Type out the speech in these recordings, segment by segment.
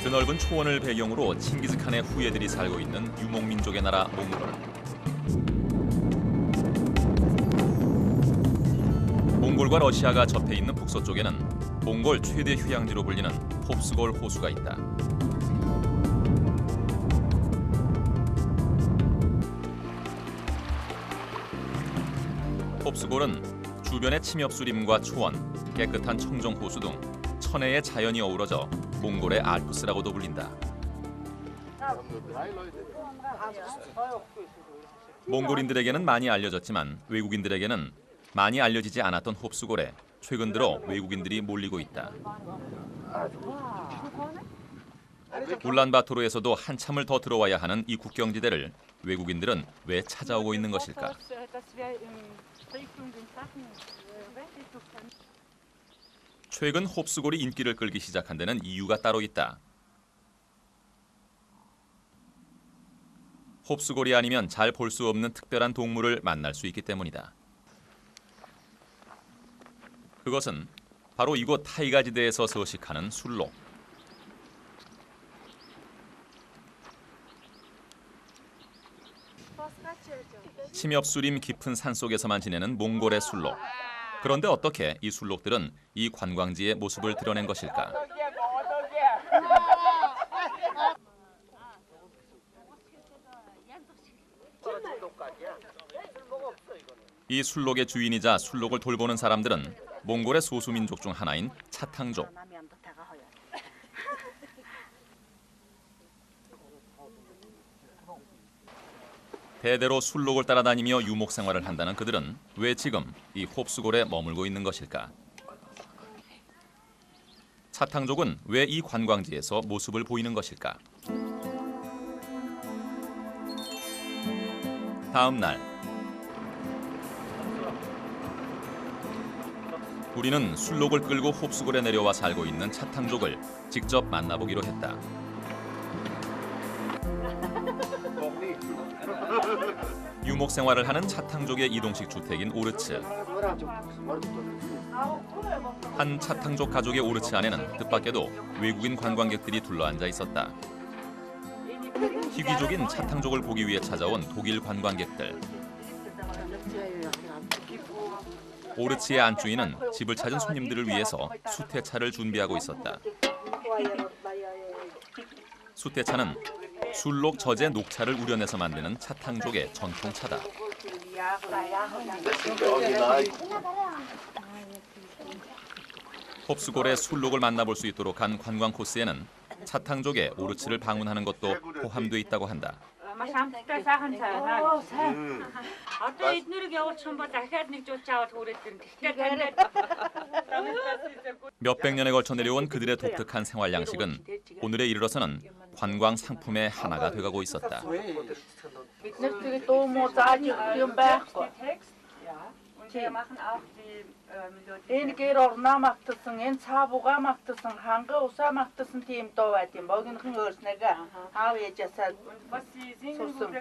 드넓은 초원을 배경으로 칭기즈칸의 후예들이 살고 있는 유목민족의 나라 몽골. 몽골과 러시아가 접해 있는 북서쪽에는 몽골 최대 휴양지로 불리는 홉스골 호수가 있다. 홉스골은 주변의 침엽수림과 초원, 깨끗한 청정 호수 등 천혜의 자연이 어우러져 몽골의 알프스라고도 불린다. 몽골인들에게는 많이 알려졌지만 외국인들에게는 많이 알려지지 않았던 홉스골에 최근 들어 외국인들이 몰리고 있다. 울란바토르에서도 한참을 더 들어와야 하는 이 국경지대를 외국인들은 왜 찾아오고 있는 것일까? 최근 홉스골이 인기를 끌기 시작한 데는 이유가 따로 있다. 홉스골이 아니면 잘 볼 수 없는 특별한 동물을 만날 수 있기 때문이다. 그것은 바로 이곳 타이가지대에서 서식하는 술록. 침엽수림 깊은 산속에서만 지내는 몽골의 술록. 그런데 어떻게 이 술록들은 이 관광지의 모습을 드러낸 것일까? 이 술록의 주인이자 술록을 돌보는 사람들은 몽골의 소수민족 중 하나인 차탕족. 대대로 술록을 따라다니며 유목 생활을 한다는 그들은 왜 지금 이 홉스골에 머물고 있는 것일까? 차탕족은 왜 이 관광지에서 모습을 보이는 것일까? 다음 날 우리는 술록을 끌고 홉스골에 내려와 살고 있는 차탕족을 직접 만나보기로 했다. 유목 생활을 하는 차탕족의 이동식 주택인 오르츠. 한 차탕족 가족의 오르츠 안에는 뜻밖에도 외국인 관광객들이 둘러앉아 있었다. 희귀족인 차탕족을 보기 위해 찾아온 독일 관광객들. 오르츠의 안주인은 집을 찾은 손님들을 위해서 수태차를 준비하고 있었다. 수태차는 술록 젖의 녹차를 우려내서 만드는 차탕족의 전통차다. 홉스골의 술록을 만나볼 수 있도록 한 관광 코스에는 차탕족의 오르츠를 방문하는 것도 포함돼 있다고 한다. 몇백 년에 걸쳐 내려온 그들의 독특한 생활 양식은 오늘에 이르러서는 관광 상품의 하나가 돼가고 있었다. En keer orna maktasın, en sabuğa maktasın, hangi usa maktasın diyeyim doğadım. Bugün hırsnega, havaya cesed. Susum.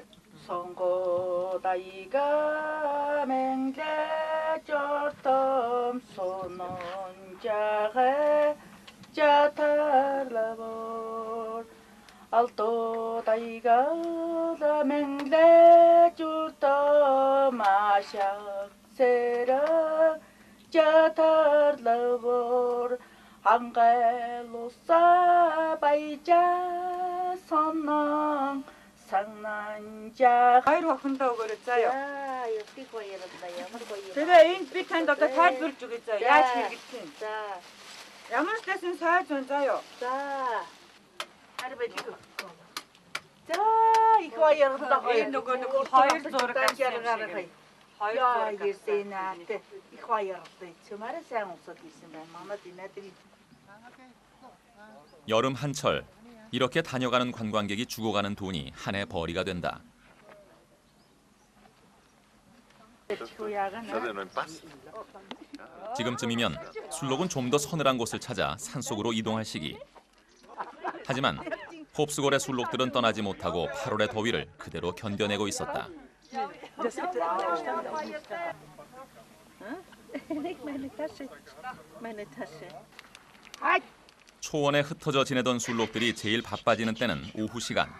Songo dayıga mengde jortum sonuncağı catarlavor. Alto dayıga da mengde jortum aşağı sera catarlavor. Angelosa bayca sonun 상난자 Хоёр охинтой өгөөрэй заяа. За, япик баярлалаа. Ямар гоё. Тэгээ энд би танд одоо тайлбарлаж өгье заяа. Яаж хийгдэх юм? За. Ямар ч байсан сайж байна заяа. За. Харбай. За, их баярлалаа. Энэ нөгөө нэг хоёр зураг авсан юм шиг. Хоёр Яа, зураг. ерсэнат. Их баярлалаа. Чамаараа сайн усаад ирсэн байна. Манад энэдэг. 여름 한철 이렇게 다녀가는 관광객이 죽어가는 돈이 한 해 벌이가 된다. 지금쯤이면 술록은 좀 더 서늘한 곳을 찾아 산속으로 이동할 시기. 하지만 홉스골의 술록들은 떠나지 못하고 8월의 더위를 그대로 견뎌내고 있었다. 초원에 흩어져 지내던 술록들이 제일 바빠지는 때는 오후 시간.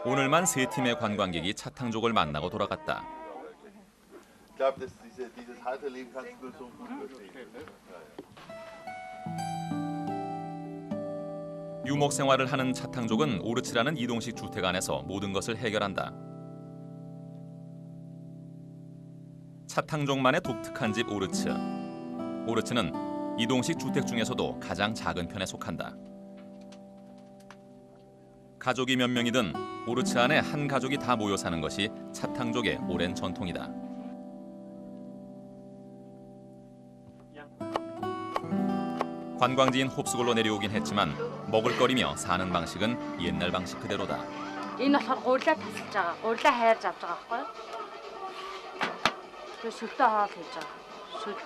오늘만 세 팀의 관광객이 차탕족을 만나고 돌아갔다. Ich glaube, dieses Halterleben kannst du nur so gut verstehen. 유목 생활을 하는 차탕족은 오르츠라는 이동식 주택 안에서 모든 것을 해결한다. 차탕족만의 독특한 집 오르츠. 오르츠는 이동식 주택 중에서도 가장 작은 편에 속한다. 가족이 몇 명이든 오르츠 안에 한 가족이 다 모여 사는 것이 차탕족의 오랜 전통이다. 관광지인 홉스골로 내려오긴 했지만 먹을거리며 사는 방식은 옛날 방식 그대로다. Энэ болохоор гурлаа тасалж байгаа. Гурлаа хайрж авч байгаа байхгүй юу? Тэгээ сүлдээ хоол хийж байгаа. Сүл.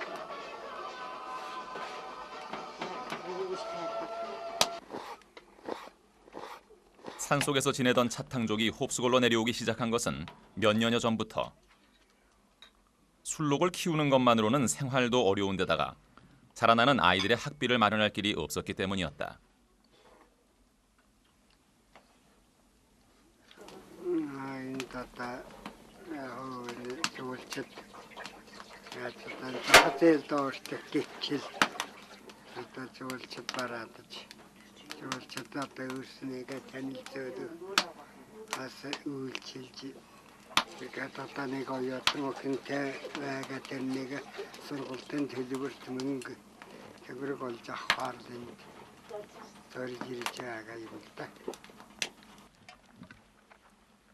산속에서 지내던 차탕족이 홉스골로 내려오기 시작한 것은 몇 년여 전부터. 술록을 키우는 것만으로는 생활도 어려운 데다가 자라나는 아이들의 학비를 마련할 길이 없었기 때문이었다.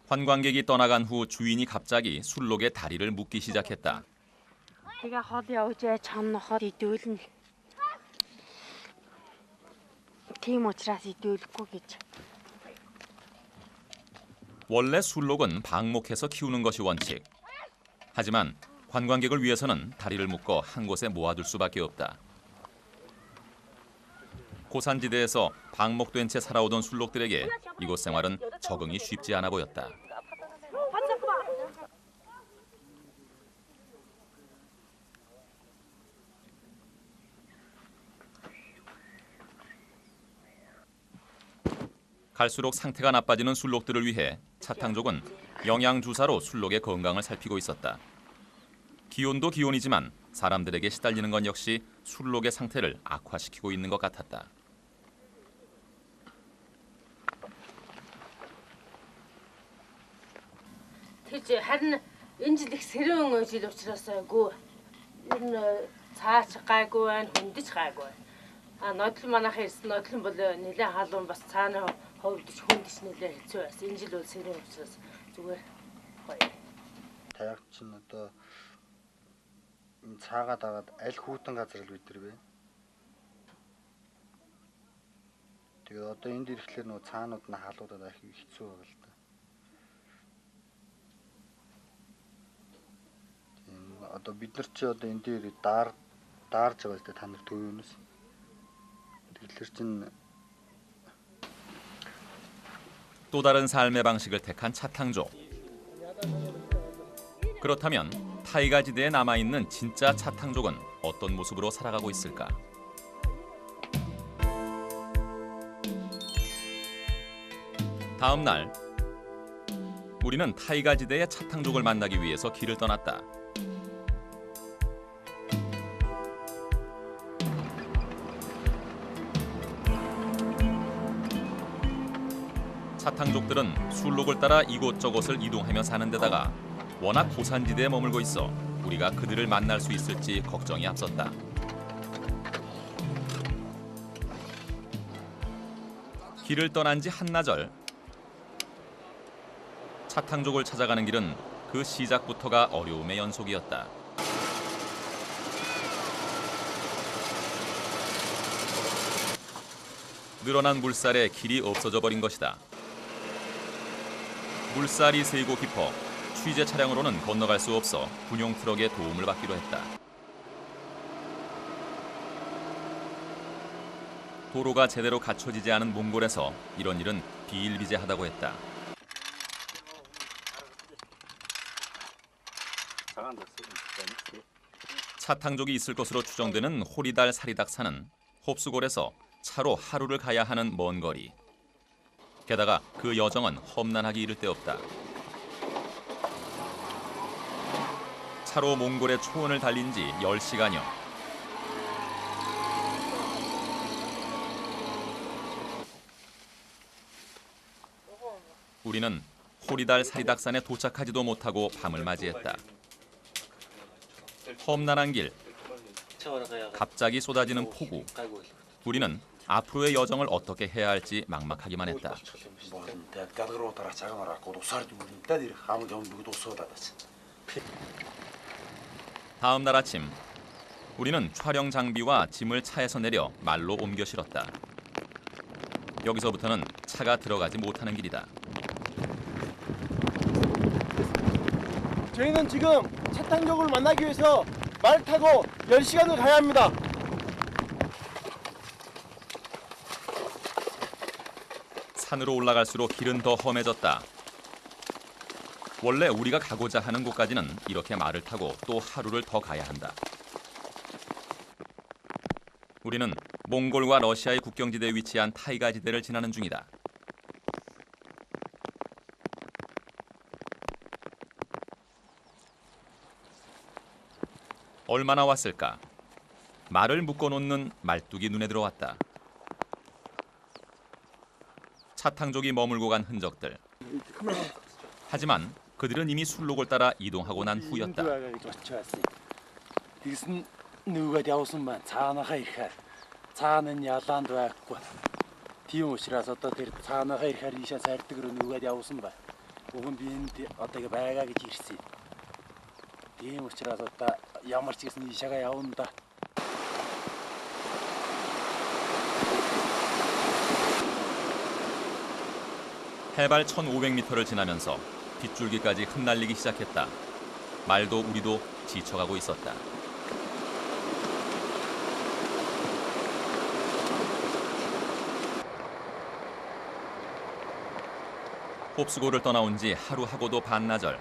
관광객이 떠나간 후 주인이 갑자기 술록에 다리를 묶기 시작했다. Тэгээ хоол явж чам нохоод идэвлэн. Тийм учраас идэвлэхгүй гэж. 원래 술록은 방목해서 키우는 것이 원칙. 하지만 관광객을 위해서는 다리를 묶어 한 곳에 모아둘 수밖에 없다. 고산지대에서 방목된 채 살아오던 술록들에게 이곳 생활은 적응이 쉽지 않아 보였다. 갈수록 상태가 나빠지는 술록들을 위해 차탕족은 영양주사로 술록의 건강을 살피고 있었다. 기온도 기온이지만 사람들에게 시달리는 건 역시 술록의 상태를 악화시키고 있는 것 같았다. Тэгж харин энэ жил их сэрүүн жил учраас гоо энэ цаач гайгүй байна, хүндэж гайгүй байна. Нодлон манайх ирсэн нодлон бол нэлээд халуун бас цаана ховдож хүндэж нэлээд хэцүү байсан. Энэ жил бол сэрүүн учраас зүгээр гоё. Таяг чинь одоо энэ цаагаад агаад аль хүүтэн газар л бид нар бэ. Тэгээд одоо энд ирэхлээр нөө цаанууд нь халуудаад их хэцүү байгаа л да. Одоо бид нар чи одоо энэ дээр даарж байгаа л да та нар төвөөс. Тэгэхээр чинь 또 다른 삶의 방식을 택한 차탕족. 그렇다면 타이가 지대에 남아있는 진짜 차탕족은 어떤 모습으로 살아가고 있을까? 다음 날 우리는 타이가 지대의 차탕족을 만나기 위해서 길을 떠났다. 차탕족들은 술록을 따라 이곳저곳을 이동하며 사는 데다가 워낙 고산지대에 머물고 있어 우리가 그들을 만날 수 있을지 걱정이 앞섰다. 길을 떠난 지 한나절. 차탕족을 찾아가는 길은 그 시작부터가 어려움의 연속이었다. 늘어난 물살에 길이 없어져 버린 것이다. 물살이 세고 깊어 취재 차량으로는 건너갈 수 없어 군용 트럭의 도움을 받기로 했다. 도로가 제대로 갖춰지지 않은 몽골에서 이런 일은 비일비재하다고 했다. 차탕족이 있을 것으로 추정되는 호리달 사리닥산은 홉수골에서 차로 하루를 가야 하는 먼 거리. 게다가 그 여정은 험난하기 이를 데 없다. 차로 몽골의 초원을 달린 지 10시간여. 우리는 호리달 사리닥산에 도착하지도 못하고 밤을 맞이했다. 험난한 길, 갑자기 쏟아지는 폭우. 우리는 앞으로의 여정을 어떻게 해야 할지 막막하기만 했다. 다음 날 아침, 우리는 촬영 장비와 짐을 차에서 내려 말로 옮겨 실었다. 여기서부터는 차가 들어가지 못하는 길이다. 저희는 지금 차탕족을 만나기 위해서 말 타고 10시간을 가야 합니다. 산으로 올라갈수록 길은 더 험해졌다. 원래 우리가 가고자 하는 곳까지는 이렇게 말을 타고 또 하루를 더 가야 한다. 우리는 몽골과 러시아의 국경지대에 위치한 타이가 지대를 지나는 중이다. 얼마나 왔을까? 말을 묶어놓는 말뚝이 눈에 들어왔다. 차탕족이 머물고 간 흔적들. 하지만 그들은 이미 술록을 따라 이동하고 난 후였다. цаана нь ялаанд байхгүй. Тийм учраас одоо тэр цаанаахаа ирэхээр ийшээ сардаг руу нүгэд явсан ба. Уг нь би энд одоо байгаа гэж ирсэн. Тийм учраас одоо ямар ч гэсэн ийшээгээ явна да. 해발 1,500m를 지나면서 빗줄기까지 흩날리기 시작했다. 말도 우리도 지쳐가고 있었다. 홉수고를 떠나온 지 하루하고도 반나절.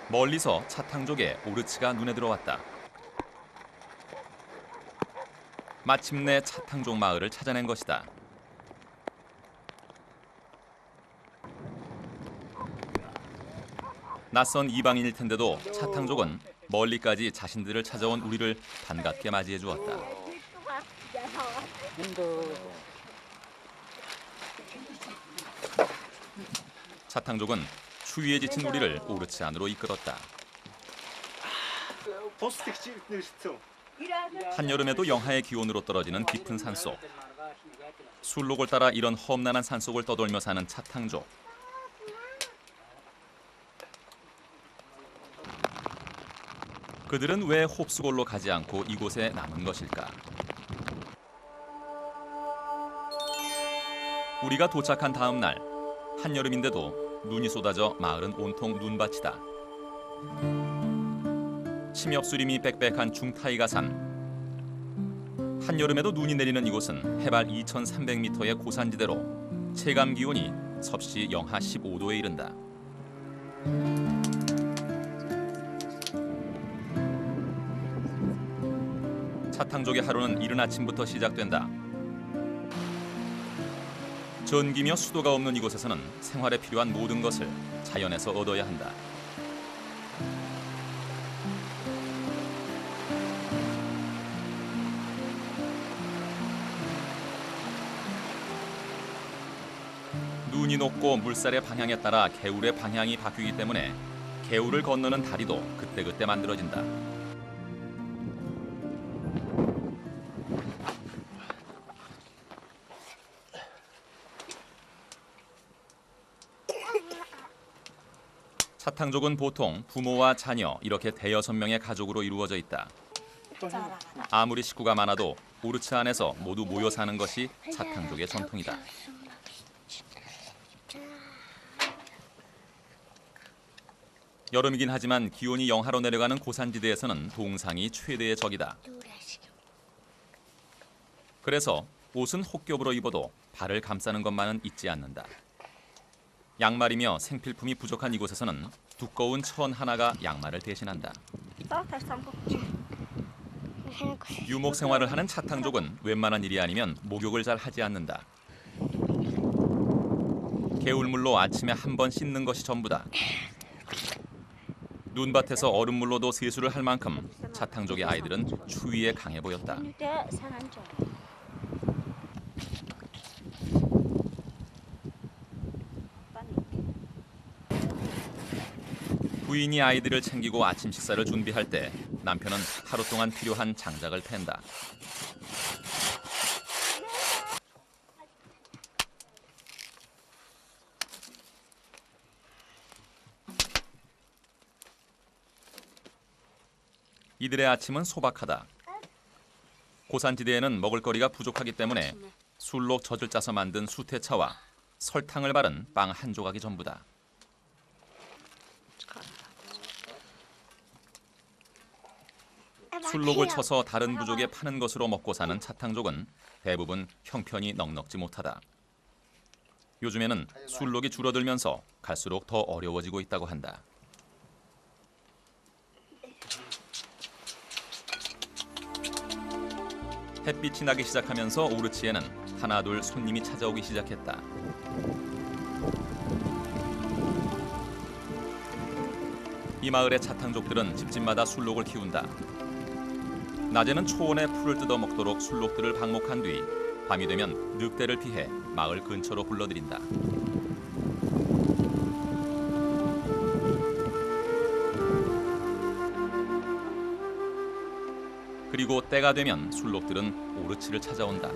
멀리서 차탕족의 오르츠가 눈에 들어왔다. 마침내 차탕족 마을을 찾아낸 것이다. 낯선 이방인일 텐데도 차탕족은 멀리까지 자신들을 찾아온 우리를 반갑게 맞이해 주었다. 차탕족은 추위에 지친 우리를 오르츠 안으로 이끌었다. 한여름에도 영하의 기온으로 떨어지는 깊은 산속. 술록을 따라 이런 험난한 산속을 떠돌며 사는 차탕족. 그들은 왜 홉수골로 가지 않고 이곳에 남은 것일까? 우리가 도착한 다음 날, 한여름인데도 눈이 쏟아져 마을은 온통 눈밭이다. 침엽수림이 빽빽한 중타이가산. 한여름에도 눈이 내리는 이곳은 해발 2,300m의 고산지대로 체감 기온이 섭씨 영하 15도에 이른다. 차탕족의 하루는 이른 아침부터 시작된다. 전기며 수도가 없는 이곳에서는 생활에 필요한 모든 것을 자연에서 얻어야 한다. 눈이 높고 물살의 방향에 따라 개울의 방향이 바뀌기 때문에 개울을 건너는 다리도 그때그때 만들어진다. 차탕족은 보통 부모와 자녀 이렇게 대여섯 명의 가족으로 이루어져 있다. 아무리 식구가 많아도 오르츠 안에서 모두 모여 사는 것이 차탕족의 전통이다. 여름이긴 하지만 기온이 영하로 내려가는 고산지대에서는 동상이 최대의 적이다. 그래서 옷은 혹겹으로 입어도 발을 감싸는 것만은 잊지 않는다. 양말이며 생필품이 부족한 이곳에서는 두꺼운 천 하나가 양말을 대신한다. 유목 생활을 하는 차탕족은 웬만한 일이 아니면 목욕을 잘 하지 않는다. 개울물로 아침에 한 번 씻는 것이 전부다. 눈밭에서 얼음물로도 세수를 할 만큼 차탕족의 아이들은 추위에 강해 보였다. 부인이 아이들을 챙기고 아침 식사를 준비할 때 남편은 하루 동안 필요한 장작을 팬다. 이들의 아침은 소박하다. 고산지대에는 먹을거리가 부족하기 때문에 술록 젖을 짜서 만든 수태차와 설탕을 바른 빵 한 조각이 전부다. 술록을 쳐서 다른 부족에 파는 것으로 먹고 사는 차탕족은 대부분 형편이 넉넉지 못하다. 요즘에는 술록이 줄어들면서 갈수록 더 어려워지고 있다고 한다. 햇빛이 나기 시작하면서 오르치에는 하나둘 손님이 찾아오기 시작했다. 이 마을의 차탕족들은 집집마다 술록을 키운다. 낮에는 초원에 풀을 뜯어 먹도록 술록들을 방목한 뒤 밤이 되면 늑대를 피해 마을 근처로 불러들인다. 그리고 때가 되면 술록들은 오르치를 찾아온다.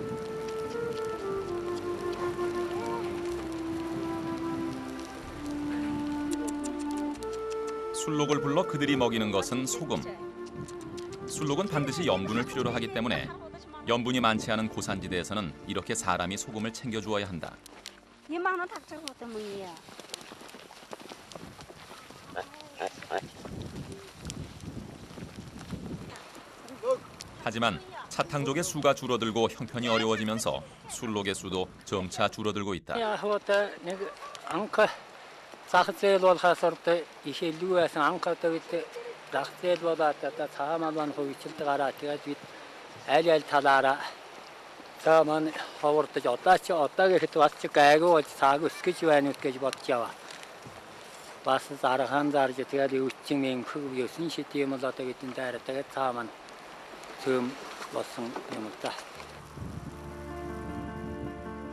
술록을 불러 그들이 먹이는 것은 소금. 술록은 반드시 염분을 필요로 하기 때문에 염분이 많지 않은 고산지대에서는 이렇게 사람이 소금을 챙겨주어야 한다. 하지만 차탕족의 수가 줄어들고 형편이 어려워지면서 술록의 수도 점차 줄어들고 있다.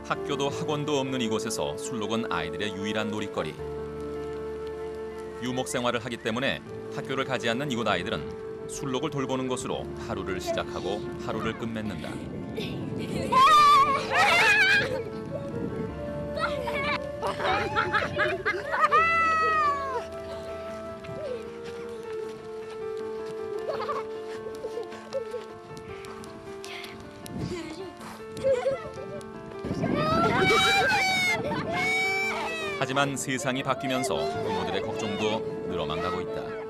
학교도 학원도 없는 이곳에서 술록은 아이들의 유일한 놀이거리. 유목 생활을 하기 때문에 학교를 가지 않는 이곳 아이들은 술록을 돌보는 것으로 하루를 시작하고 하루를 끝맺는다. 하지만 세상이 바뀌면서 부모들의 걱정도 늘어만 가고 있다.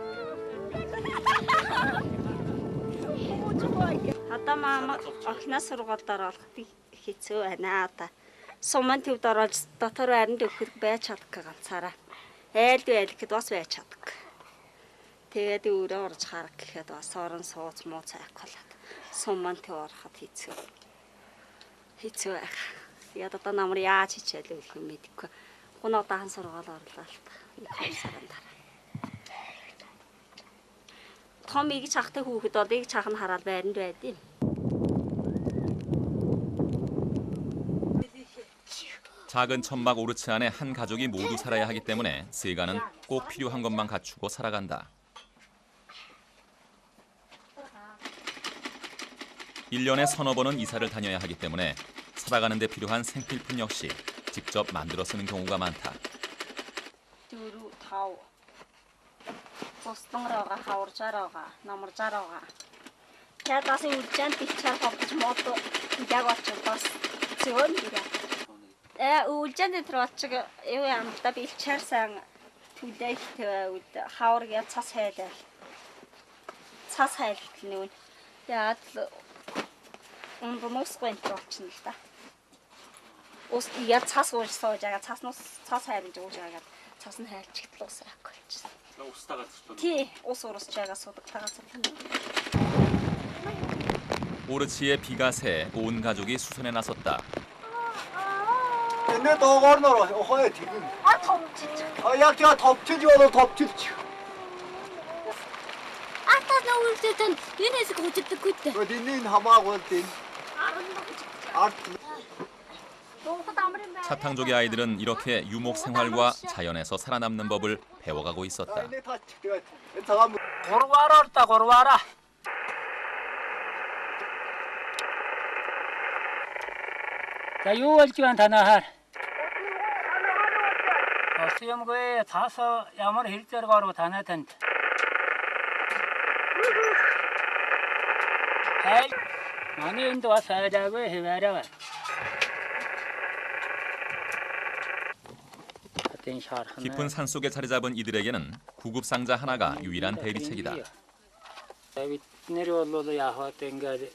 Атамаа охиноос сургалтаар олох хэцүү байна та. Суман төвд орж дотор байранд өгөх байж чадах ганцаараа. Айлд гэхэд бас байж чадах. Тэгээд өөрөө орж харах гэхэд бас орон сууц муу цайх болоод суман төв ороход хэцүү. Хэцүү байх. Яг одоо намар яаж хичээлээ өгөх юм мэдэхгүй. Гунаа дахан сургаал орлоо л та. Нэг сарын дараа. Том ийг чахтай хүүхэд бол ийг чах нь хараад байранд байдیں۔ 작은 천막 오르치 안에 한 가족이 모두 살아야 하기 때문에 세가는 꼭 필요한 것만 갖추고 살아간다. 1년에 서너 번은 이사를 다녀야 하기 때문에 살아가는 데 필요한 생필품 역시 직접 만들어 쓰는 경우가 많다. Бостонроо хаварчаараа намарчаараа. Ядаас үлчэн тичээр хавч мото яг очиж бас зөөн дэрэ. Үлчэн дээр очиж юу амта бэлчээр сан түдэх төв хаварга цас хайдаа. Цас хайлт нүүн. Яад унбмосгүй очно л та. ус яа цас ууж сууж байгаа цас хайрж ууж байгаа цас нь хайлч итлээс ахгүй хэлчихсэн. Устаа газар. Тий ус урсж байгаа судагтайгаа цуглана. 오르치의 비가 새 온 가족이 수선에 나섰다. Энэ доогоор нь хойд тэгнэ. Томчиж. Яг яа товчиж болоо товчилч. Атаа нөөлтөд энэс гүжигдэггүй дээ. Өдний хамаагүй дээ. арт 차탕족의 아이들은 이렇게 유목 생활과 자연에서 살아남는 법을 배워가고 있었다. Гурваараа л да гурваараа. За юу болж байна танаа? Осьемгүй цаас ямар хэл зэрэг ороо танаа танд. Хай. Манай энд бас хайраагүй хэвээрээ. 깊은 산속에 자리 잡은 이들에게는 구급 상자 하나가 유일한 대비책이다. Бидний бол яг ингээд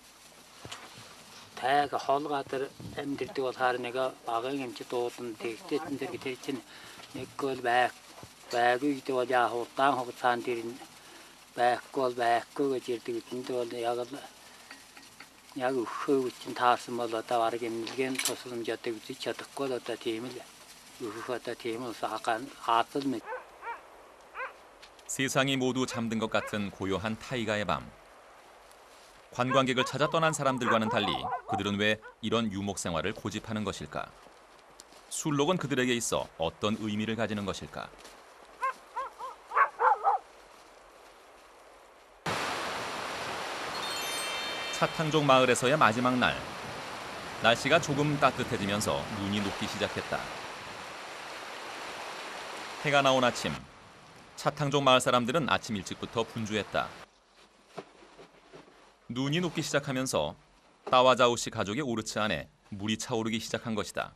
тайг хоолгатар амьдрдэг болохоор нэг багын эмч дуудан тэгтэн дээр тэр чинь нэг гол байггүй гэдэг бол яг удаан хугацаанд тэр байхгүй гэж ярьдаг. Энд бол яг өхөө чинь таарсан бол одоо бараг эмнэлгийн тусламж одоо үзэж чадахгүй л одоо тийм л өхөөдөө тийм ус хаацал мэд. 세상이 모두 잠든 것 같은 고요한 타이가의 밤. 관광객을 찾아 떠난 사람들과는 달리 그들은 왜 이런 유목 생활을 고집하는 것일까? 술록은 그들에게 있어 어떤 의미를 가지는 것일까? 차탕족 마을에서의 마지막 날. 날씨가 조금 따뜻해지면서 눈이 녹기 시작했다. 해가 나온 아침. 차탕족 마을 사람들은 아침 일찍부터 분주했다. 눈이 녹기 시작하면서 따와자오 씨 가족의 오르치 안에 물이 차오르기 시작한 것이다.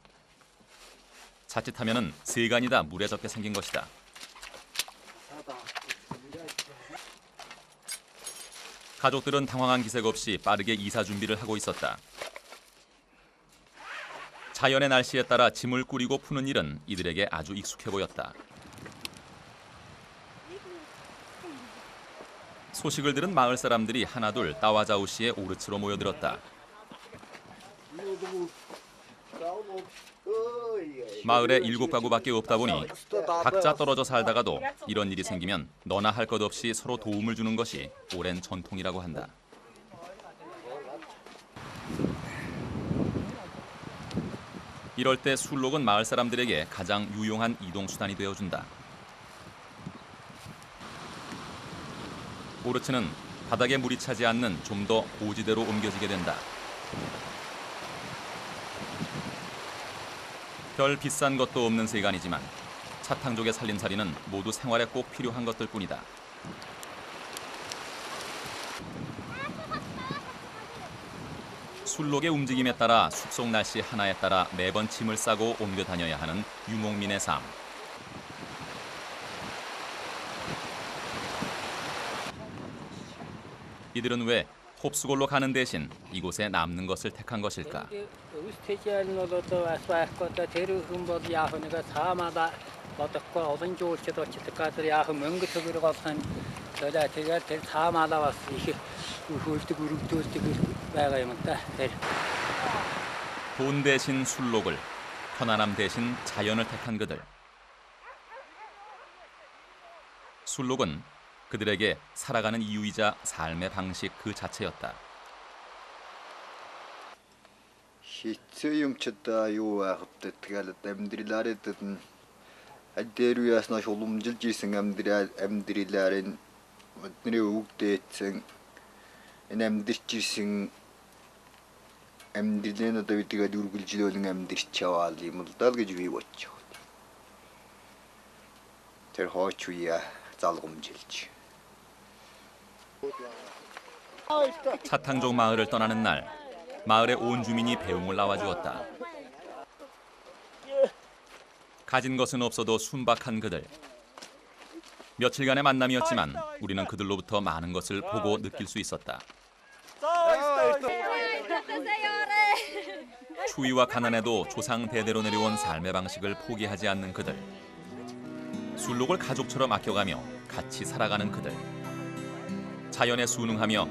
자칫하면은 세간이 다 물에 젖게 생긴 것이다. 가족들은 당황한 기색 없이 빠르게 이사 준비를 하고 있었다. 자연의 날씨에 따라 짐을 꾸리고 푸는 일은 이들에게 아주 익숙해 보였다. 소식을 들은 마을 사람들이 하나둘 따와자오 씨의 오르치로 모여들었다. 마을에 7가구밖에 없다 보니 각자 떨어져 살다가도 이런 일이 생기면 너나 할 것 없이 서로 도움을 주는 것이 오랜 전통이라고 한다. 이럴 때 술록은 마을 사람들에게 가장 유용한 이동수단이 되어준다. 오르치는 바닥에 물이 차지 않는 좀 더 고지대로 옮겨지게 된다. 별 비싼 것도 없는 세간이지만 차탕족의 살림살이는 모두 생활에 꼭 필요한 것들 뿐이다. 술록의 움직임에 따라 숲속 날씨 하나에 따라 매번 짐을 싸고 옮겨 다녀야 하는 유목민의 삶. 이들은 왜 홉수골로 가는 대신 이곳에 남는 것을 택한 것일까? 돈 대신 술록을, 편안함 대신 자연을 택한 그들. 술록은 그들에게 살아가는 이유이자 삶의 방식 그 자체였다. Хитсэймчдаа юу байхад тэгэл амьдралаараа аддэрүү яснаа шулумжилж исэн амьдраларын бидний өвгдээсэн энэ амьдрч исэн амьдралын одоо бидгээд үргэлжлүүлэн амьдрч яваал юм л даа гэж би бодчих. Тэр хооч үе залгамжилж. 차탕족 마을을 떠나는 날, 마을의 온 주민이 배웅을 나와주었다. 가진 것은 없어도 순박한 그들. 며칠간의 만남이었지만 우리는 그들로부터 많은 것을 보고 느낄 수 있었다. 추위와 가난에도 조상 대대로 내려온 삶의 방식을 포기하지 않는 그들. 술록을 가족처럼 아껴가며 같이 살아가는 그들. 자연에 순응하며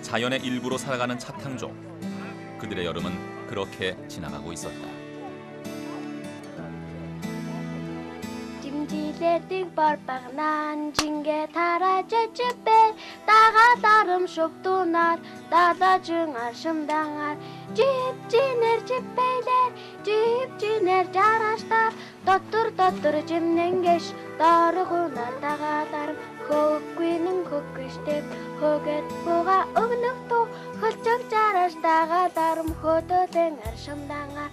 자연의 일부로 살아가는 차탕족. 그들의 여름은 그렇게 지나가고 있었다. Жимжилэрдэг бор багнан жингээ тараж чипэ дага дарам шуптунаар дадажин аршимдангаар жипжинэр чипэлэр жипжинэр жараштар дотор жимнэнгэж доргунаар дага дарам хөггүйнэн хөггүйштэй хөгэд буга өгнөх ту хөлчөг жараш дага дарам хөдөдэн аршимдангаар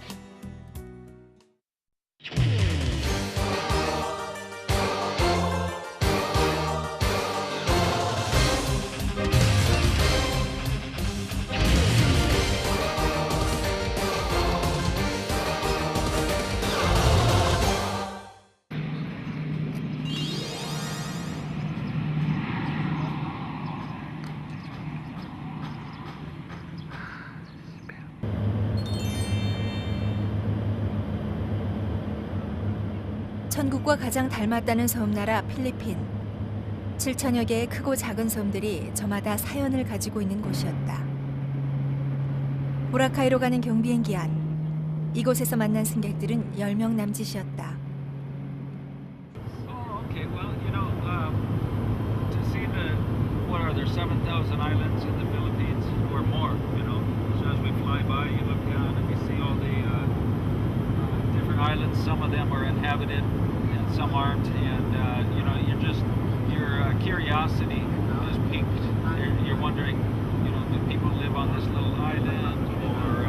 천국과 가장 닮았다는 섬나라 필리핀. 7천여 개의 크고 작은 섬들이 저마다 사연을 가지고 있는 곳이었다. 보라카이로 가는 경비행기 안. 이곳에서 만난 승객들은 10명 남짓이었다. Okay, well, to see what are there, 7,000 islands in the Philippines or more, So as we fly by, you look down and you see all the different islands. Some of them are inhabited and some aren't, and your curiosity is piqued. You're wondering, do people live on this little island, or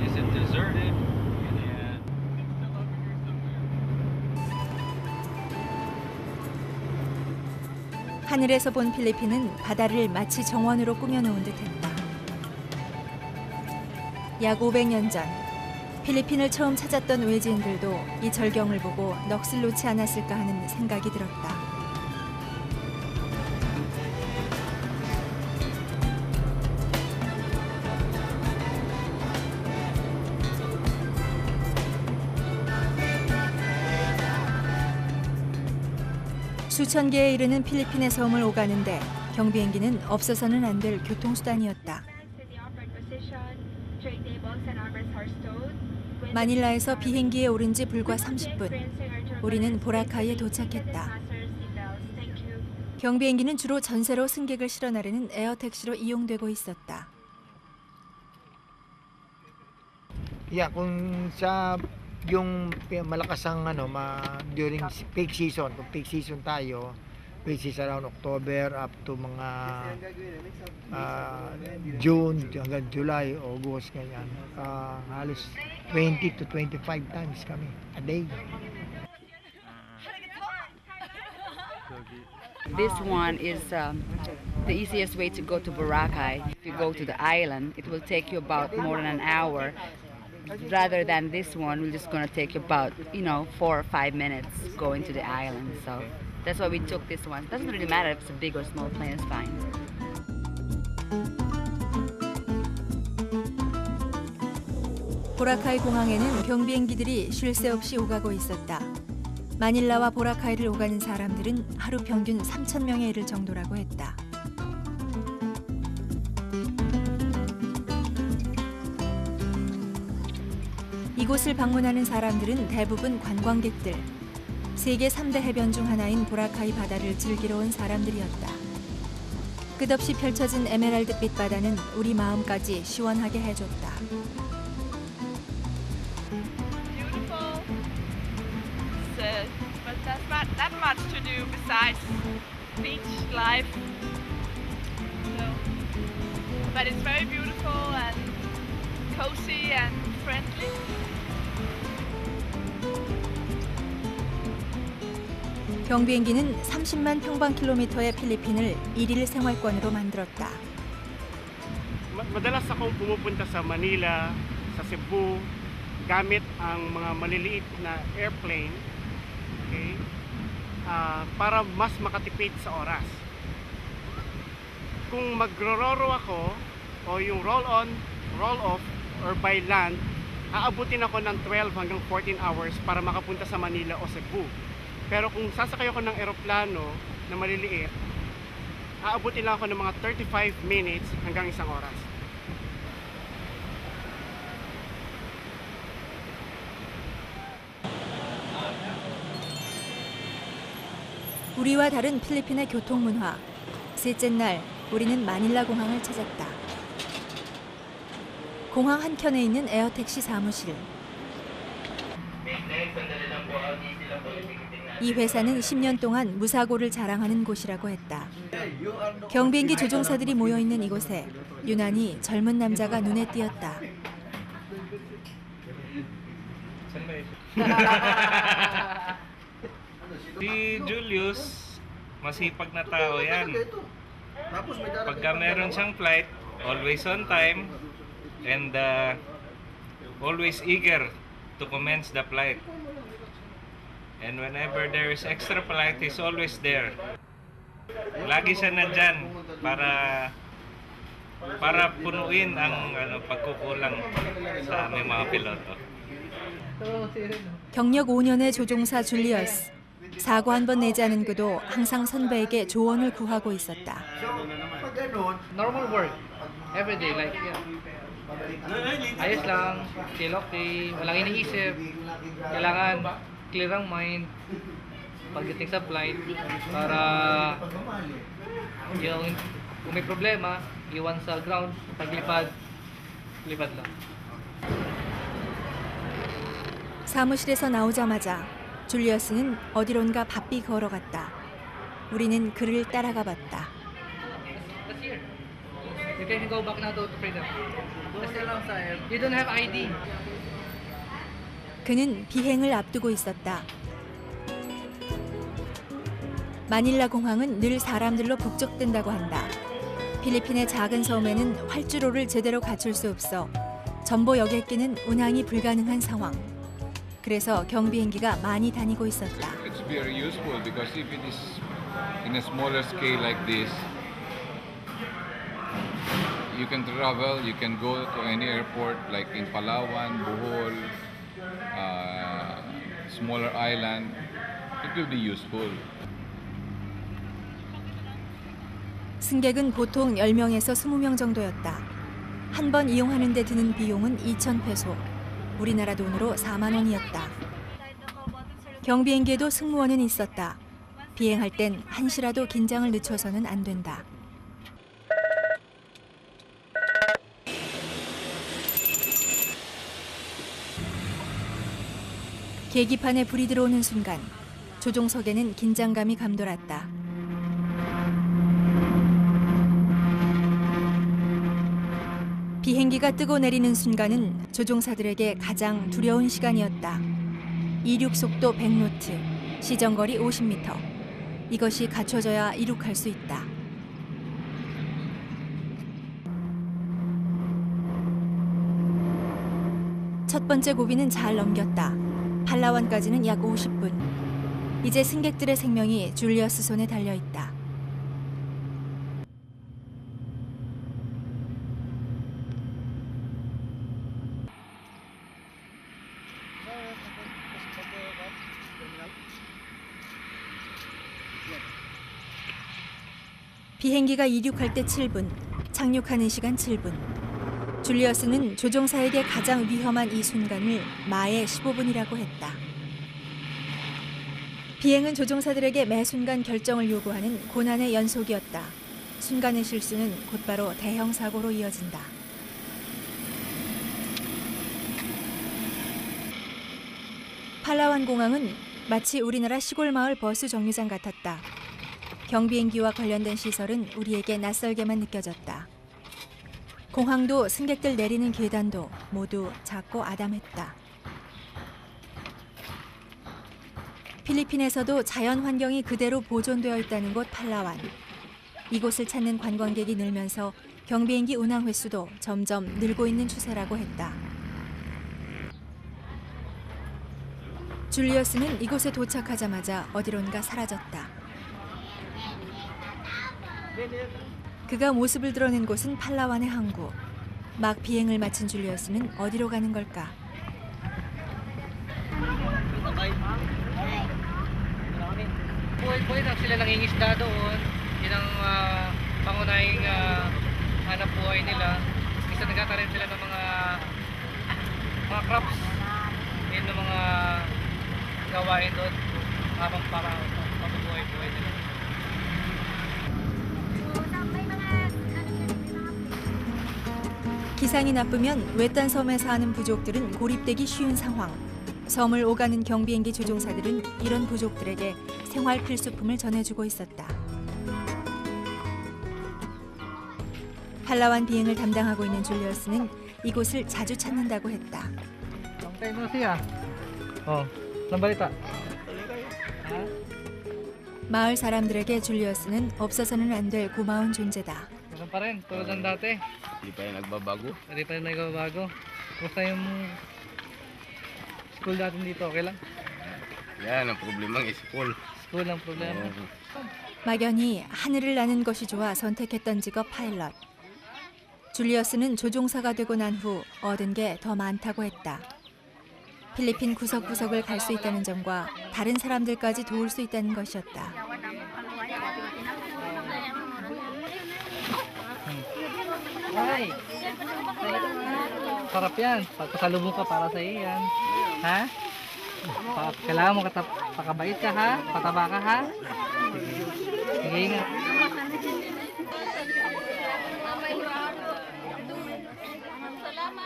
is it deserted? 하늘에서 본 필리핀은 바다를 마치 정원으로 꾸며놓은 듯했다. 약 500년 전 필리핀을 처음 찾았던 외지인들도 이 절경을 보고 넋을 놓지 않았을까 하는 생각이 들었다. 수천 개에 이르는 필리핀의 섬을 오가는데 경비행기는 없어서는 안 될 교통수단이었다. 마닐라에서 비행기에 오른 지 불과 30분. 우리는 보라카이에 도착했다. 경비행기는 주로 전세로 승객을 실어 나르는 에어택시로 이용되고 있었다. Kung sa yung malakas ang during peak season, kung peak season tayo, which is around October up to mga June hanggang July, August, ganyan. Halos 20 to 25 times kami a day. This one is the easiest way to go to Boracay. If you go to the island, it will take you about more than an hour. Rather than this one, we're just going to take about 4 or 5 minutes going to the island. So that's why we took this one. It doesn't really matter if it's a big or small plane, it's fine. 보라카이 공항에는 경비행기들이 쉴 새 없이 오가고 있었다. 마닐라와 보라카이를 오가는 사람들은 하루 평균 3,000명에 이를 정도라고 했다. 이곳을 방문하는 사람들은 대부분 관광객들. 세계 3대 해변 중 하나인 보라카이 바다를 즐기러 온 사람들이었다. 끝없이 펼쳐진 에메랄드빛 바다는 우리 마음까지 시원하게 해줬다. But there's not that much to do besides beach life. But it's very beautiful and cozy and friendly. 경비행기는 30만 평방킬로미터의 필리핀을 일일 생활권으로 만들었다. Madalas akong pumupunta sa Manila, sa Cebu, gamit ang mga maliliit na airplane, okay, para mas makatipid sa oras. Kung magro-roro ako o yung roll-on, roll-off, or by land, aabutin ako ng 12 hanggang 14 hours para makapunta sa Manila o Cebu. Pero kung sasakay ako ng eroplano na maliliit, aabutin lang ako ng mga 35 minutes hanggang 1 oras. 우리와 다른 필리핀의 교통 문화. 셋째 날, 우리는 마닐라 공항을 찾았다. 공항 한켠에 있는 에어택시 사무실. 이 회사는 10년 동안 무사고를 자랑하는 곳이라고 했다. 경비행기 조종사들이 모여 있는 이곳에 유난히 젊은 남자가 눈에 띄었다. Si Julius, masipag na tao yan. Pagka meron siyang flight, always on time and always eager to commence the flight. And whenever there is extra flight, he's always there. Lagi siya nandyan para punuin ang pagkukulang sa aming mga piloto. 경력 5년의 조종사 줄리어스. 사고 한 번 내지 않은 그도 항상 선배에게 조언을 구하고 있었다. Normal work. Every day, like, yeah. Ayos lang, chill okay, walang iniisip. Kailangan clear ang mind pagdating sa flight para yung kung may problema, iwan sa ground, paglipad, lipad lang. 사무실에서 나오자마자 줄리어스는 어디론가 바삐 걸어갔다. 우리는 그를 따라가 봤다. That's here. You can go back now to freedom. That's lang sa air. You don't have ID. 그는 비행을 앞두고 있었다. 마닐라 공항은 늘 사람들로 북적댄다고 한다. 필리핀의 작은 섬에는 활주로를 제대로 갖출 수 없어 전보 여객기는 운항이 불가능한 상황. 그래서 경비행기가 많이 다니고 있었다. It's very useful because if it is in a smaller scale like this, you can travel, you can go to any airport like in Palawan, Bohol, smaller island. It will be useful. 승객은 보통 10명에서 20명 정도였다. 한 번 이용하는 데 드는 비용은 2,000페소. 우리나라 돈으로 4만 원이었다. 경비행기에도 승무원은 있었다. 비행할 땐 한시라도 긴장을 늦춰서는 안 된다. 계기판에 불이 들어오는 순간 조종석에는 긴장감이 감돌았다. 비행기가 뜨고 내리는 순간은 조종사들에게 가장 두려운 시간이었다. 이륙 속도 100노트, 시정거리 50m. 이것이 갖춰져야 이륙할 수 있다. 첫 번째 고비는 잘 넘겼다. 팔라완까지는 약 50분. 이제 승객들의 생명이 줄리어스 손에 달려 있다. 비행기가 이륙할 때 7분, 착륙하는 시간 7분. 줄리어스는 조종사에게 가장 위험한 이 순간을 마의 15분이라고 했다. 비행은 조종사들에게 매 순간 결정을 요구하는 고난의 연속이었다. 순간의 실수는 곧바로 대형 사고로 이어진다. 팔라완 공항은 마치 우리나라 시골 마을 버스 정류장 같았다. 경비행기와 관련된 시설은 우리에게 낯설게만 느껴졌다. 공항도 승객들 내리는 계단도 모두 작고 아담했다. 필리핀에서도 자연 환경이 그대로 보존되어 있다는 곳 팔라완. 이곳을 찾는 관광객이 늘면서 경비행기 운항 횟수도 점점 늘고 있는 추세라고 했다. 줄리어스는 이곳에 도착하자마자 어디론가 사라졌다. 그가 모습을 드러낸 곳은 팔라완의 항구. 막 비행을 마친 줄리어스는 어디로 가는 걸까? Buhay-buhay lang sila nangingisda doon. Yun ang pangunahing hanap buhay nila. Isa nagkakaroon sila ng mga crops. Yun ang mga gawain doon habang para pabubuhay-buhay nila. 기상이 나쁘면 외딴 섬에 사는 부족들은 고립되기 쉬운 상황. 섬을 오가는 경비행기 조종사들은 이런 부족들에게 생활 필수품을 전해주고 있었다. 팔라완 비행을 담당하고 있는 줄리어스는 이곳을 자주 찾는다고 했다. Tayo mo siya. balita. 마을 사람들에게 줄리어스는 없어서는 안 될 고마운 존재다. Ganun pa rin, tulad ng dati. Hindi pa rin nagbabago. Hindi pa rin nagbabago. Kumusta yung school natin dito, okay lang? Yan, ang problema ng school. School ang problema. 막연히 하늘을 나는 것이 좋아 선택했던 직업 파일럿. 줄리어스는 조종사가 되고 난 후 얻은 게 더 많다고 했다. 필리핀 구석구석을 갈 수 있다는 점과 다른 사람들까지 도울 수 있다는 것이었다. Ay! Sarap yan. Pagpasalubong ka para sa iyo yan. Ha? Kailangan mo pakabait ka ha? Pataba ka ha? Sige nga.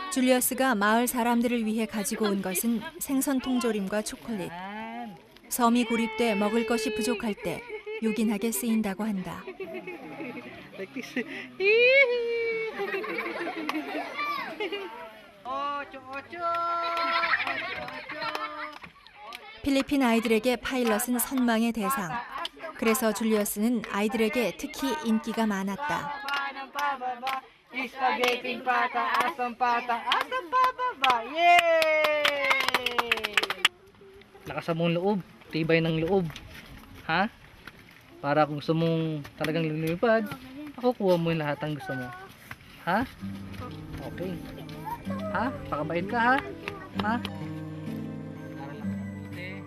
줄리어스가 마을 사람들을 위해 가지고 온 것은 생선 통조림과 초콜릿. 섬이 고립돼 먹을 것이 부족할 때 요긴하게 쓰인다고 한다. 필리핀 아이들에게 파일럿은 선망의 대상. 그래서 줄리어스는 아이들에게 특히 인기가 많았다. Spaghetti pataas ang pababa. Yay! Lakas mong loob, tibay ng loob. Ha? Para kung gusto mong talagang lumipad, makukuha mo yung lahat ng gusto mo. Ha? Okay. Ha? Pakabait ka ha? Ha?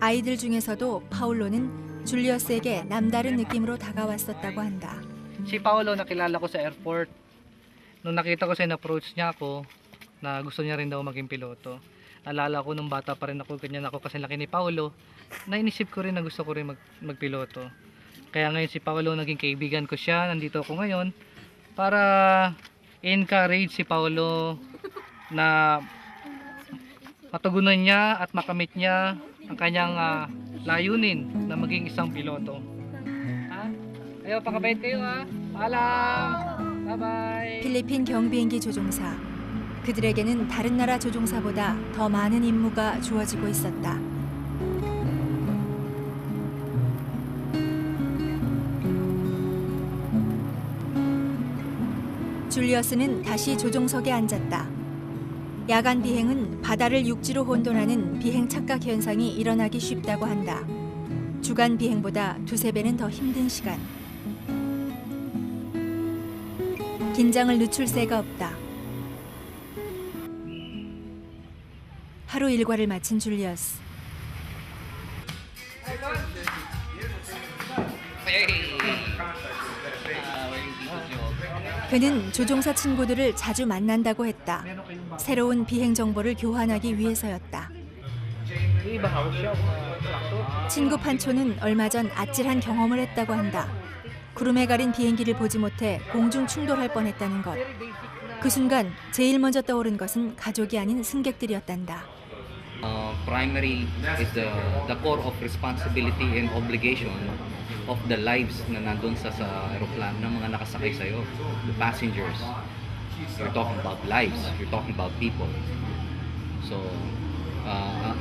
아이들 중에서도 파울로는 줄리어스에게 남다른 느낌으로 다가왔었다고 한다. Si Paolo nakilala ko sa airport. Nung nakita ko siya, na-approach niya ako na gusto niya rin daw maging piloto. Alala ko nung bata pa rin ako, ganyan ako kasi laki ni Paolo. Nainisip ko rin na gusto ko rin magpiloto. Kaya ngayon si Paolo, naging kaibigan ko siya. Nandito ako ngayon para encourage si Paolo na matugunan niya at makamit niya ang kanyang layunin na maging isang piloto. Ha? Ayaw, pakabait kayo ha. Paalam! Bye-bye. 필리핀 경비행기 조종사. 그들에게는 다른 나라 조종사보다 더 많은 임무가 주어지고 있었다. 줄리어스는 다시 조종석에 앉았다. 야간 비행은 바다를 육지로 혼돈하는 비행 착각 현상이 일어나기 쉽다고 한다. 주간 비행보다 2~3배는 더 힘든 시간. 긴장을 늦출 새가 없다. 하루 일과를 마친 줄리어스. 그는 조종사 친구들을 자주 만난다고 했다. 새로운 비행 정보를 교환하기 위해서였다. 친구 판초는 얼마 전 아찔한 경험을 했다고 한다. 구름에 가린 비행기를 보지 못해 공중 충돌할 뻔했다는 것. 그 순간 제일 먼저 떠오른 것은 가족이 아닌 승객들이었단다. Primary is the core of responsibility and obligation of the lives na nandun sa aeroplano ng mga nakasakay sa'yo, the passengers. You're talking about lives, you're talking about people. So,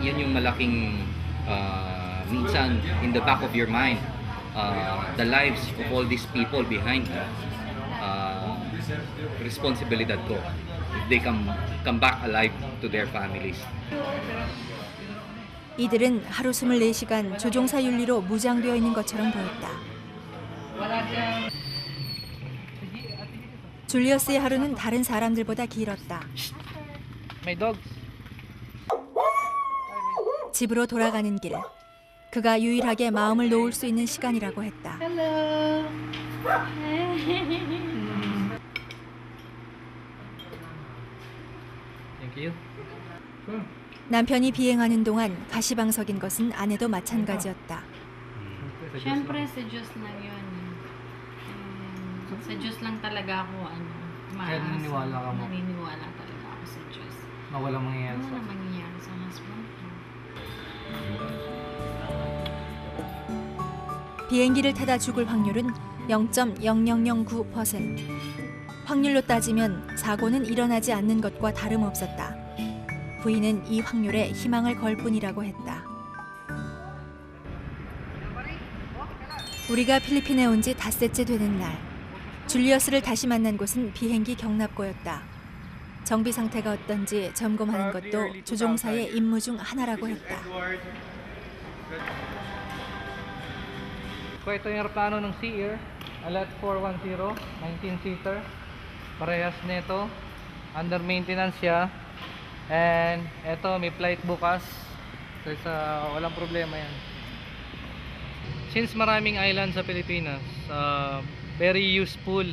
yan yung malaking minsan in the back of your mind. The lives of all these people behind you, responsibilidad ko if they come back alive to their families. 이들은 하루 24시간 조종사 윤리로 무장되어 있는 것처럼 보였다. 줄리어스의 하루는 다른 사람들보다 길었다. My dogs. 집으로 돌아가는 길. 그가 유일하게 마음을 놓을 수 있는 시간이라고 했다. Hello. Thank you. 남편이 비행하는 동안 가시방석인 것은 아내도 마찬가지였다. Siyempre, sa Diyos lang yun. Sa Diyos lang talaga ako, Kaya naniniwala ka mo? Naniniwala talaga ako sa Diyos. Na walang mangyayari Ano sa... na mangyayari sa husband ko? 비행기를 타다 죽을 확률은 0.0009%. 확률로 따지면 사고는 일어나지 않는 것과 다름없었다. 부인은 이 확률에 희망을 걸 뿐이라고 했다. 우리가 필리핀에 온 지 닷새째 되는 날, 줄리어스를 다시 만난 곳은 비행기 경납고였다. 정비 상태가 어떤지 점검하는 것도 조종사의 임무 중 하나라고 했다. So ito yung aeroplano ng Sea Air, Alat 410, 19-seater. Parehas nito. Under maintenance siya. And ito, may flight bukas. So walang problema yan. Since maraming island sa Pilipinas, very useful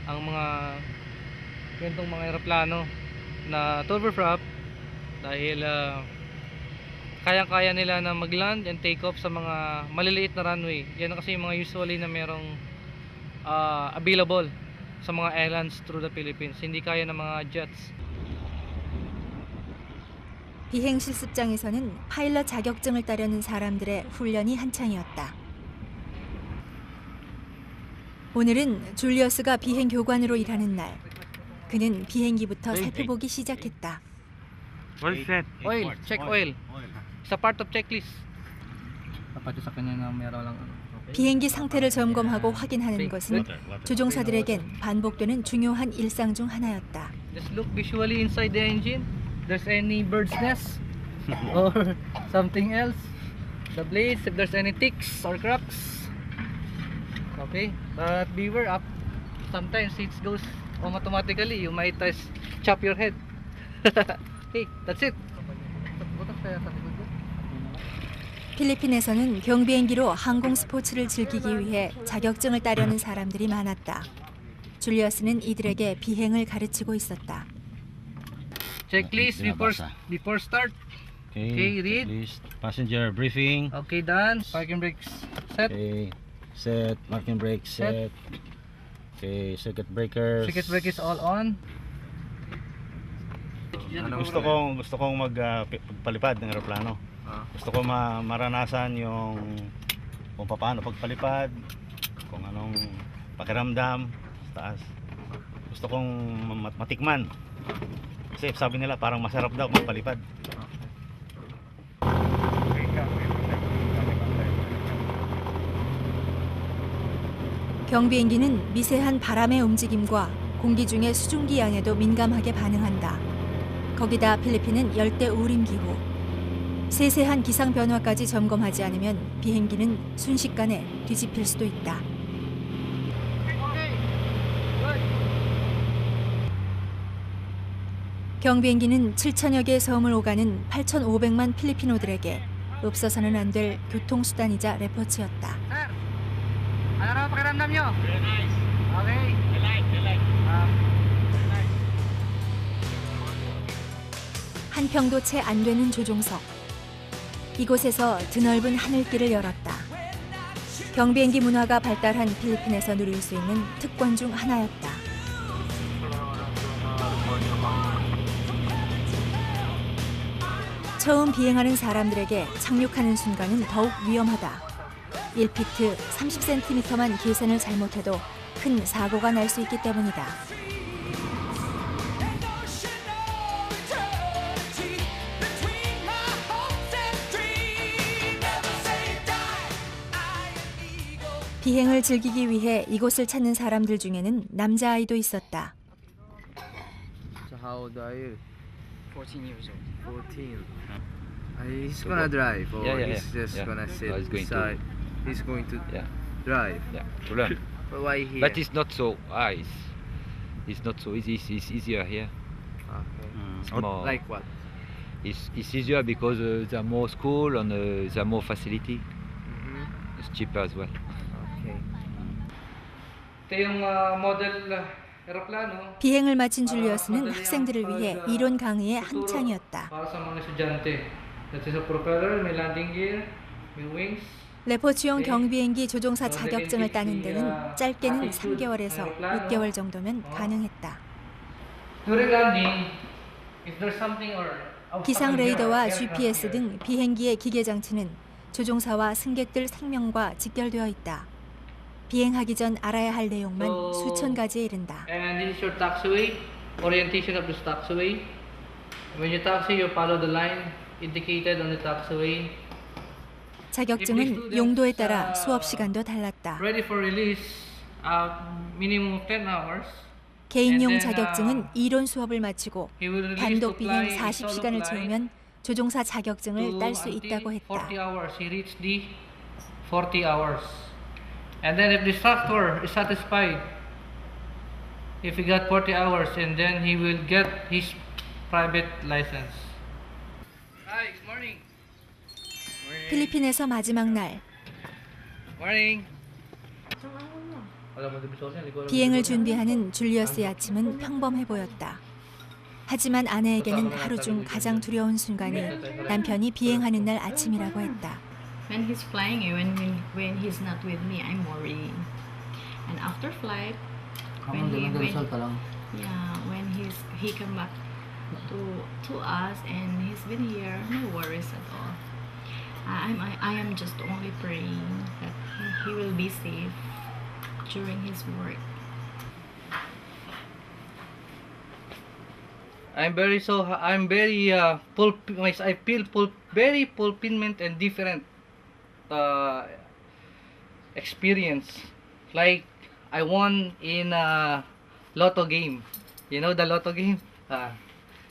ang mga ganitong mga aeroplano na turboprop dahil kayang-kaya nila na mag-land and take off sa mga maliliit na runway. Yan kasi yung mga usually na merong available sa mga islands through the Philippines. Hindi kaya ng mga jets. 비행 실습장에서는 파일럿 자격증을 따려는 사람들의 훈련이 한창이었다. 오늘은 줄리어스가 비행 교관으로 일하는 날. 그는 비행기부터 살펴보기 시작했다. Oil set. Oil. Check oil. It's a part of checklist. Dapat sa kanya na meron lang. 비행기 상태를 점검하고 확인하는 것은 조종사들에겐 반복되는 중요한 일상 중 하나였다. Just look visually inside the engine. There's any bird's nest or something else. The blades, if there's any ticks or cracks. Okay, but beware up. Sometimes it goes automatically. You might chop your head. Hey, that's it. 필리핀에서는 경비행기로 항공 스포츠를 즐기기 위해 자격증을 따려는 사람들이 많았다. 줄리어스는 이들에게 비행을 가르치고 있었다. Checklist before start. Okay, read. Checklist, passenger briefing. Okay, done. Parking brakes set. Okay, set. Parking brakes set. Okay, circuit breakers. Circuit breakers all on. Gusto kong magpalipad ng eroplano. Gusto ko maranasan yung kung paano pagpalipad, kung anong pakiramdam sa taas. Gusto kong matikman. Kasi sabi nila parang masarap daw magpalipad. 경비행기는 미세한 바람의 움직임과 공기 중의 수증기 양에도 민감하게 반응한다. 거기다 필리핀은 열대 우림 기후. 세세한 기상 변화까지 점검하지 않으면 비행기는 순식간에 뒤집힐 수도 있다. 경비행기는 7천여 개의 섬을 오가는 8,500만 필리피노들에게 없어서는 안 될 교통수단이자 레퍼츠였다. Ano raw pakiramdam nyo? Very nice. Okay. I like. 한 평도 채 안 되는 조종석. 이곳에서 드넓은 하늘길을 열었다. 경비행기 문화가 발달한 필리핀에서 누릴 수 있는 특권 중 하나였다. 처음 비행하는 사람들에게 착륙하는 순간은 더욱 위험하다. 1피트 30cm만 계산을 잘못해도 큰 사고가 날 수 있기 때문이다. 비행을 즐기기 위해 이곳을 찾는 사람들 중에는 남자아이도 있었다. So how old are you? 14 years old. 14. He's gonna drive, or he's just gonna sit beside. He's going to drive. Yeah, to learn. But why here? But it's not so ice. It's not so easy. It's easier here. It's more, Like what? It's easier because there are more school and there are more facility. It's cheaper as well. Okay. Ito yung model eroplano. 비행을 마친 줄리어스는 학생들을 위해 이론 강의에 한창이었다. Para sa mga estudyante. Ito sa propeller, may landing gear, may wings. 레포츠용 경비행기 조종사 자격증을 따는 데는 짧게는 3개월에서 6개월 정도면 가능했다. During landing, if there's something or 기상 레이더와 GPS 등 비행기의 기계 장치는 조종사와 승객들 생명과 직결되어 있다. 비행하기 전 알아야 할 내용만 수천 가지에 이른다. And this is your taxiway, orientation of this taxiway. When you taxi, you follow the line indicated on the taxiway. 자격증은 용도에 따라 수업 시간도 달랐다. Ready for release, minimum 10 hours. 개인용 자격증은 이론 수업을 마치고 단독 비행 40시간을 채우면 조종사 자격증을 딸 수 있다고 했다. 40 hours, he reached the 40 hours. And then if the instructor is satisfied, if he got 40 hours, and then he will get his private license. Hi, good morning. 필리핀에서 마지막 날 Morning. 비행을 준비하는 줄리어스의 아침은 평범해 보였다. 하지만 아내에게는 하루 중 가장 두려운 순간이 남편이 비행하는 날 아침이라고 했다. When he's flying, when he's not with me, I'm worrying. And after flight, when he come back to us and he's been here, no worries at all. I am just only praying that he will be safe during his work. I feel very fulfillment and different experience. Like I won in a lotto game. You know the lotto game?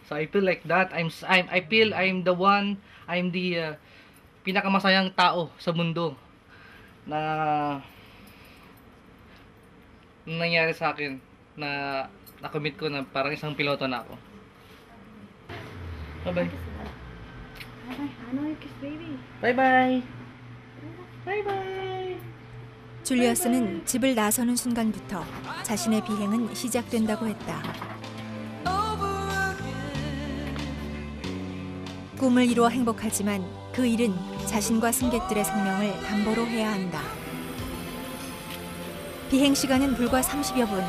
So I feel like that. I feel I'm the pinakamasayang tao sa mundo na nangyari sa akin na nakomit ko na parang isang piloto na ako. Bye-bye. Bye-bye. Bye-bye. 줄리어스는 집을 나서는 순간부터 자신의 비행은 시작된다고 했다. 꿈을 이루어 행복하지만 그 일은 자신과 승객들의 생명을 담보로 해야 한다. 비행 시간은 불과 30여 분.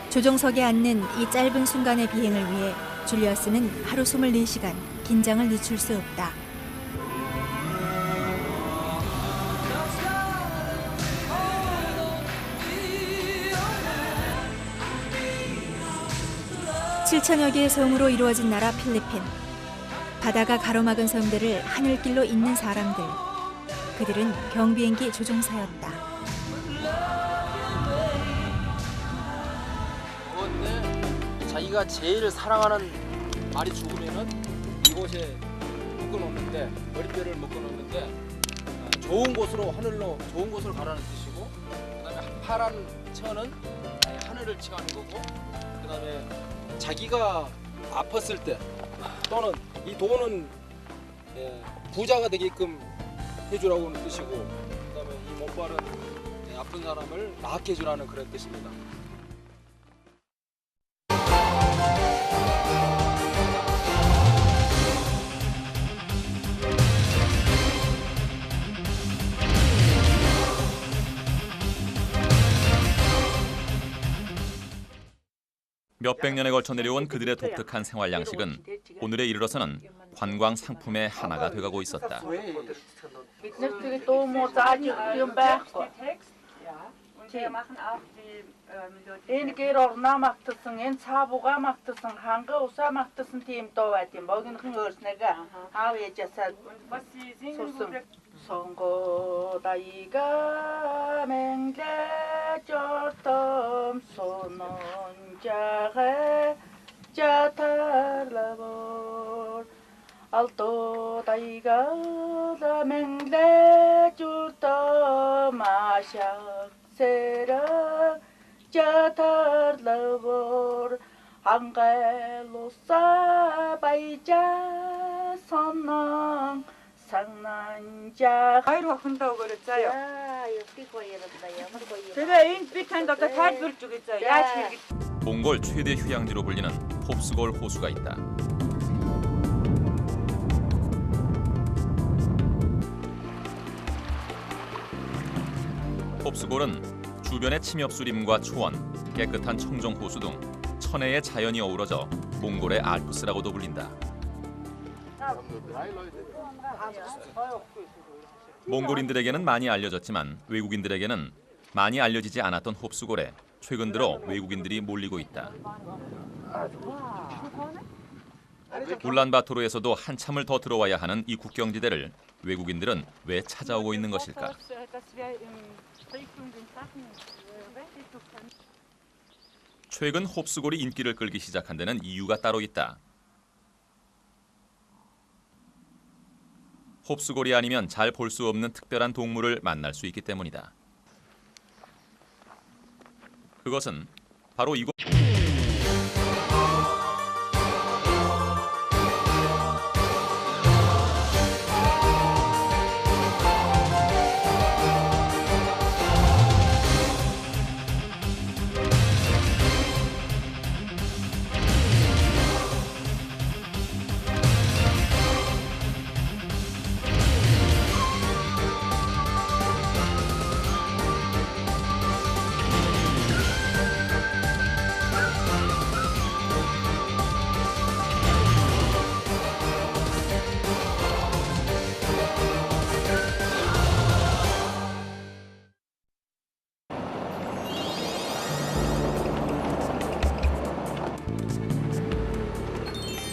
조종석에 앉는 이 짧은 순간의 비행을 위해 줄리어스는 하루 24시간 긴장을 늦출 수 없다. (7천여) 개의 섬으로 이루어진 나라 필리핀. 바다가 가로막은 섬들을 하늘길로 잇는 사람들. 그들은 경비행기 조종사였다. 자기가 제일 사랑하는 말이 죽으면은 이곳에 묶어놓는데 머리뼈를 묶어놓는데 좋은 곳으로 하늘로 좋은 곳으로 가라는 뜻이고, 그다음에 파란 천은 하늘을 칭하는 거고, 그다음에 자기가 아팠을 때 또는 이 돈은 부자가 되게끔 해주라고 하는 뜻이고, 그다음에 이 못발은 아픈 사람을 낫게 해주라는 그런 뜻입니다. 몇백 년에 걸쳐 내려온 그들의 독특한 생활 양식은 오늘에 이르러서는 관광 상품의 하나가 돼가고 있었다. Энэ гэр орноо магтсан, энэ цаабугаа магтсан, ханга усаа магтсан тийм дуу байт юм. Богинохон өөрснөгээ аав ээжээсээ сурсан. Сонго дайга менглэ жортом сонон жагэ жатарлабор алто дайга менглэ жортом ашак 세라 자달러버 한갈로사 바이자 선낭 상난자 아이로 흔다고 그랬어요. 그래 제가 인 비탄 덕다 탈줄 주겠어요. 야, 몽골 최대 휴양지로 불리는 홉스골 호수가 있다. 홉스골은 주변의 침엽수림과 초원, 깨끗한 청정호수 등 천혜의 자연이 어우러져 몽골의 알프스라고도 불린다. 몽골인들에게는 많이 알려졌지만 외국인들에게는 많이 알려지지 않았던 홉스골에 최근 들어 외국인들이 몰리고 있다. 울란바토르에서도 한참을 더 들어와야 하는 이 국경지대를 외국인들은 왜 찾아오고 있는 것일까? 최근 홉스골이 인기를 끌기 시작한 데는 이유가 따로 있다. 홉스골이 아니면 잘 볼 수 없는 특별한 동물을 만날 수 있기 때문이다. 그것은 바로 이곳.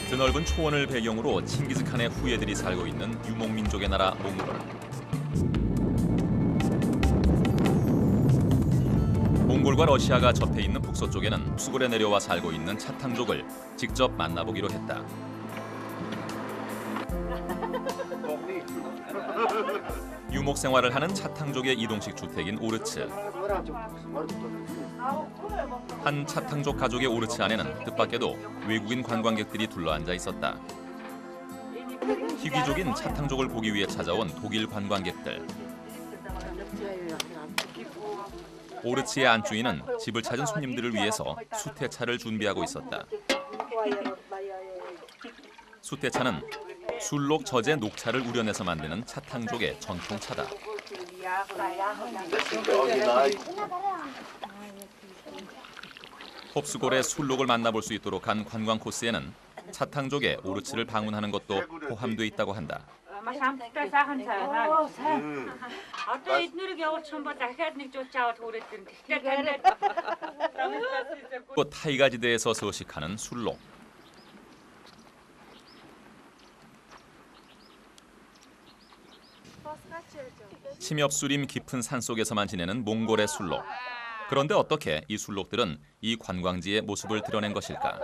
드넓은 초원을 배경으로 칭기즈칸의 후예들이 살고 있는 유목민족의 나라 몽골. 몽골과 러시아가 접해 있는 북서쪽에는 수골에 내려와 살고 있는 차탕족을 직접 만나보기로 했다. 유목 생활을 하는 차탕족의 이동식 주택인 오르츠. 한 차탕족 가족의 오르츠 안에는 뜻밖에도 외국인 관광객들이 둘러앉아 있었다. 희귀족인 차탕족을 보기 위해 찾아온 독일 관광객들. 오르츠의 안주인은 집을 찾은 손님들을 위해서 수태차를 준비하고 있었다. 수태차는 술록 젖의 녹차를 우려내서 만드는 차탕족의 전통차다. 홉스골의 술록을 만나볼 수 있도록 한 관광 코스에는 차탕족의 오르츠를 방문하는 것도 포함돼 있다고 한다. 또 타이가지대에서 서식하는 술록. 침엽수림 깊은 산속에서만 지내는 몽골의 술록. 그런데 어떻게 이 술록들은 이 관광지의 모습을 드러낸 것일까?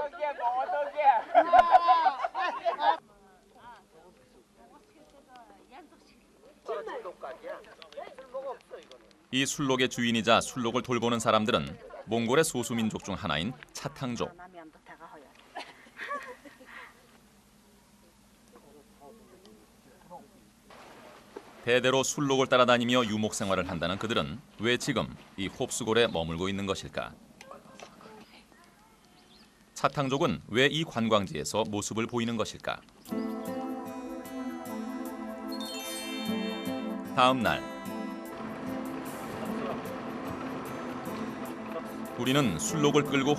이 술록의 주인이자 술록을 돌보는 사람들은 몽골의 소수민족 중 하나인 차탕족. 대대로 술록을 따라다니며 유목 생활을 한다는 그들은 왜 지금 이 홉스골에 머물고 있는 것일까? 차탕족은 왜 이 관광지에서 모습을 보이는 것일까? 다음 날 우리는 술록을 끌고